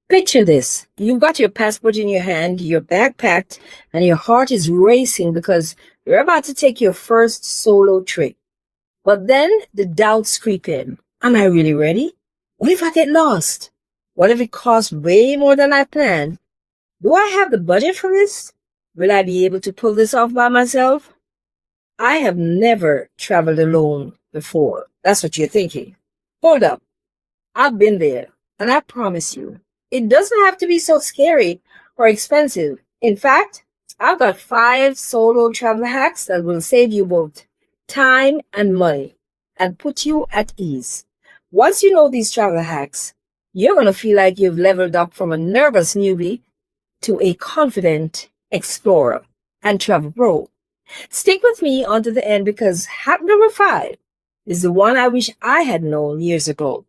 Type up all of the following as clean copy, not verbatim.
Picture this. You've got your passport in your hand, your bag packed, and your heart is racing because you're about to take your first solo trip. But then the doubts creep in. Am I really ready? What if I get lost? What if it costs way more than I planned? Do I have the budget for this? Will I be able to pull this off by myself? I have never traveled alone before. That's what you're thinking. Hold up. I've been there, and I promise you, it doesn't have to be so scary or expensive. In fact, I've got 5 solo travel hacks that will save you both time and money and put you at ease. Once you know these travel hacks, you're going to feel like you've leveled up from a nervous newbie to a confident explorer and travel pro. Stick with me onto the end because hack number 5 is the one I wish I had known years ago.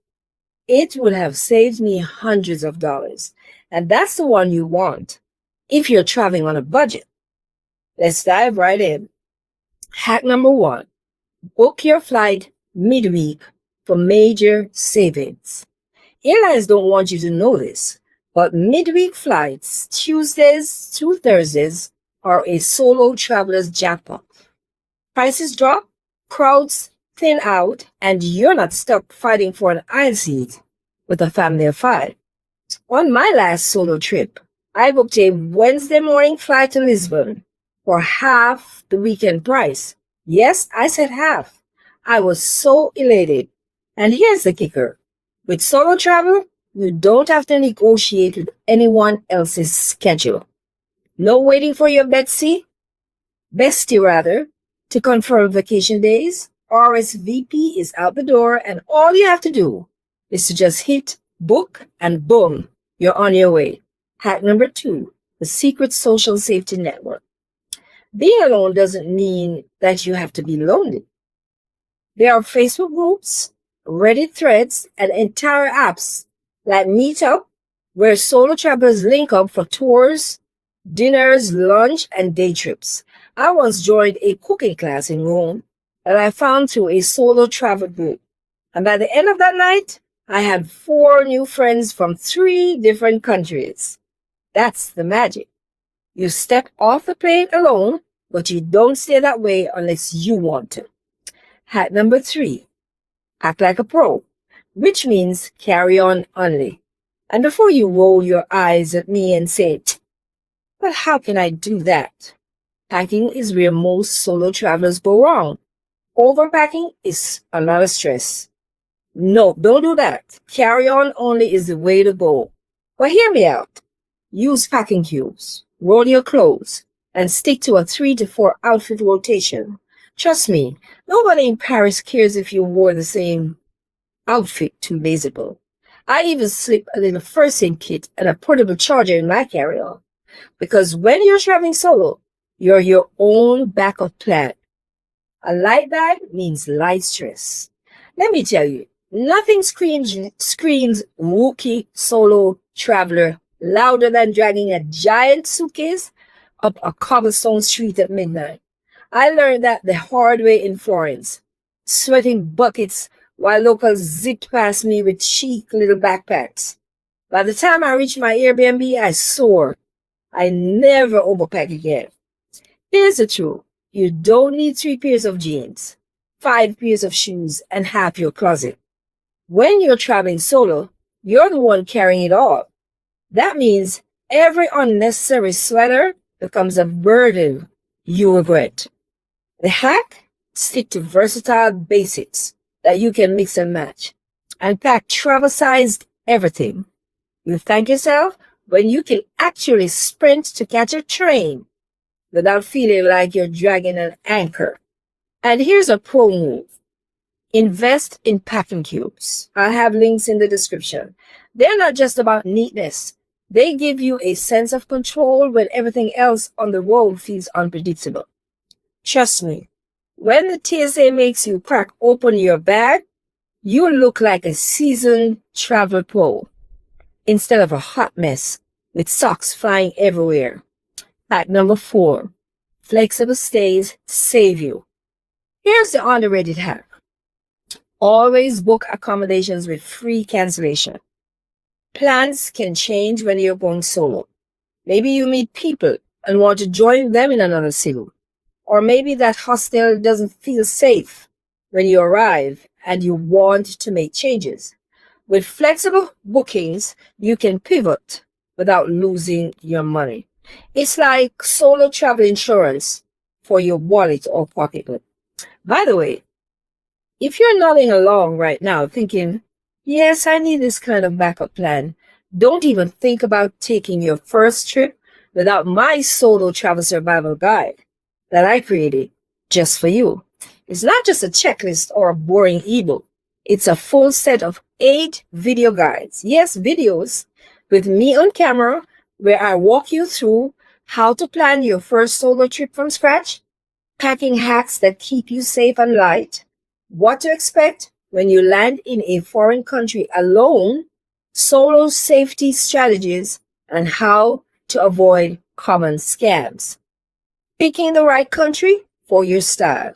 It would have saved me hundreds of dollars, and that's the one you want if you're traveling on a budget. Let's dive right in. Hack number 1, book your flight midweek for major savings. Airlines don't want you to know this, but midweek flights, Tuesdays through Thursdays, are a solo traveler's jackpot. Prices drop, crowds thin out, and you're not stuck fighting for an aisle seat with a family of 5. On my last solo trip, I booked a Wednesday morning flight to Lisbon for half the weekend price. Yes, I said half. I was so elated. And here's the kicker. With solo travel, you don't have to negotiate with anyone else's schedule. No waiting for your bestie to confirm vacation days. RSVP is out the door, and all you have to do is to just hit book, and boom, you're on your way. Hack number 2, the secret social safety network. Being alone doesn't mean that you have to be lonely. There are Facebook groups, Reddit threads, and entire apps like Meetup where solo travelers link up for tours, dinners, lunch, and day trips. I once joined a cooking class in Rome that I found through a solo travel group. And by the end of that night, I had 4 new friends from 3 different countries. That's the magic. You step off the plane alone, but you don't stay that way unless you want to. Hack number 3, act like a pro, which means carry on only. And before you roll your eyes at me and say, well, how can I do that? Packing is where most solo travelers go wrong. Overpacking is a lot of stress. No, don't do that. Carry on only is the way to go. But hear me out. Use packing cubes, roll your clothes, and stick to a 3 to 4 outfit rotation. Trust me, nobody in Paris cares if you wore the same outfit to visible. I even slip a little first aid kit and a portable charger in my carry-on. Because when you're traveling solo, you're your own backup plan. A light bag means light stress. Let me tell you, nothing screams rookie solo traveler louder than dragging a giant suitcase up a cobblestone street at midnight. I learned that the hard way in Florence, sweating buckets while locals zipped past me with chic little backpacks. By the time I reached my Airbnb, I swore I never overpack again. Here's the truth. You don't need 3 pairs of jeans, 5 pairs of shoes, and half your closet. When you're traveling solo, you're the one carrying it all. That means every unnecessary sweater becomes a burden you regret. The hack? Stick to versatile basics that you can mix and match. And pack travel-sized everything. You thank yourself when you can actually sprint to catch a train without feeling like you're dragging an anchor. And here's a pro move. Invest in packing cubes. I have links in the description. They're not just about neatness. They give you a sense of control when everything else on the road feels unpredictable. Trust me, when the TSA makes you crack open your bag, you look like a seasoned travel pro instead of a hot mess with socks flying everywhere. Hack number 4, flexible stays save you. Here's the underrated hack. Always book accommodations with free cancellation. Plans can change when you're going solo. Maybe you meet people and want to join them in another city. Or maybe that hostel doesn't feel safe when you arrive and you want to make changes. With flexible bookings, you can pivot without losing your money. It's like solo travel insurance for your wallet or pocketbook. By the way, if you're nodding along right now thinking, yes, I need this kind of backup plan, don't even think about taking your first trip without my solo travel survival guide that I created just for you. It's not just a checklist or a boring ebook. It's a full set of 8 video guides. Yes, videos with me on camera where I walk you through how to plan your first solo trip from scratch, packing hacks that keep you safe and light, what to expect when you land in a foreign country alone, solo safety strategies, and how to avoid common scams. Picking the right country for your style.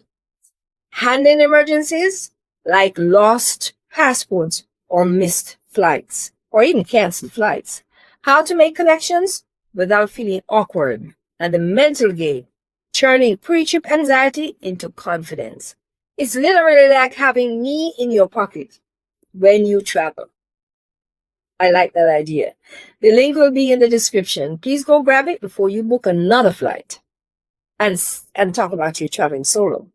Handling emergencies like lost passports or missed flights or even canceled flights. How to make connections without feeling awkward. And the mental game, turning pre-trip anxiety into confidence. It's literally like having me in your pocket when you travel. I like that idea. The link will be in the description. Please go grab it before you book another flight and talk about you traveling solo.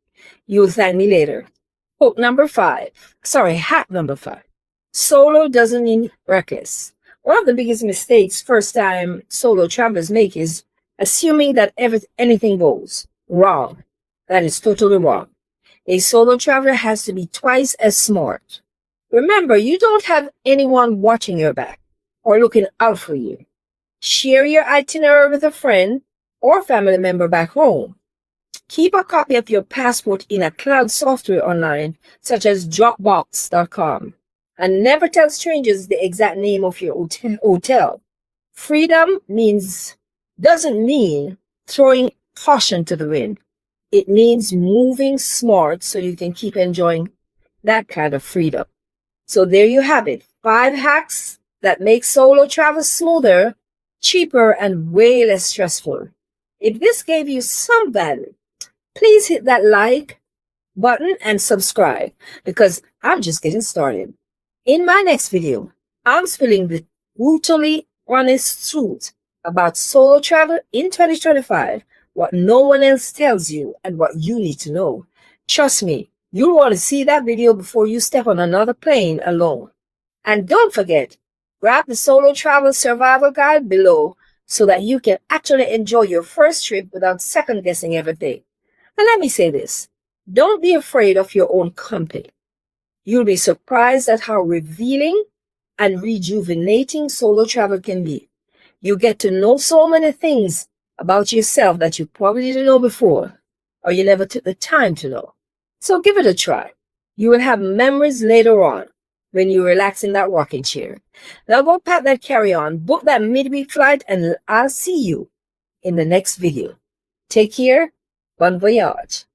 You'll thank me later. Hack number 5. Solo doesn't mean reckless. One of the biggest mistakes first-time solo travelers make is assuming that anything goes wrong. That is totally wrong. A solo traveler has to be twice as smart. Remember, you don't have anyone watching your back or looking out for you. Share your itinerary with a friend or family member back home. Keep a copy of your passport in a cloud software online, such as Dropbox.com, and never tell strangers the exact name of your hotel. Freedom doesn't mean throwing caution to the wind. It means moving smart so you can keep enjoying that kind of freedom. So there you have it. 5 hacks that make solo travel smoother, cheaper, and way less stressful. If this gave you some value, please hit that like button and subscribe because I'm just getting started. In my next video, I'm spilling the brutally honest truth about solo travel in 2025, what no one else tells you and what you need to know. Trust me, you'll want to see that video before you step on another plane alone. And don't forget, grab the Solo Travel Survival Guide below so that you can actually enjoy your first trip without second-guessing everything. And let me say this, don't be afraid of your own company. You'll be surprised at how revealing and rejuvenating solo travel can be. You get to know so many things about yourself that you probably didn't know before, or you never took the time to know. So give it a try. You will have memories later on when you relax in that rocking chair. Now go pack that carry-on, book that midweek flight, and I'll see you in the next video. Take care. Bon voyage.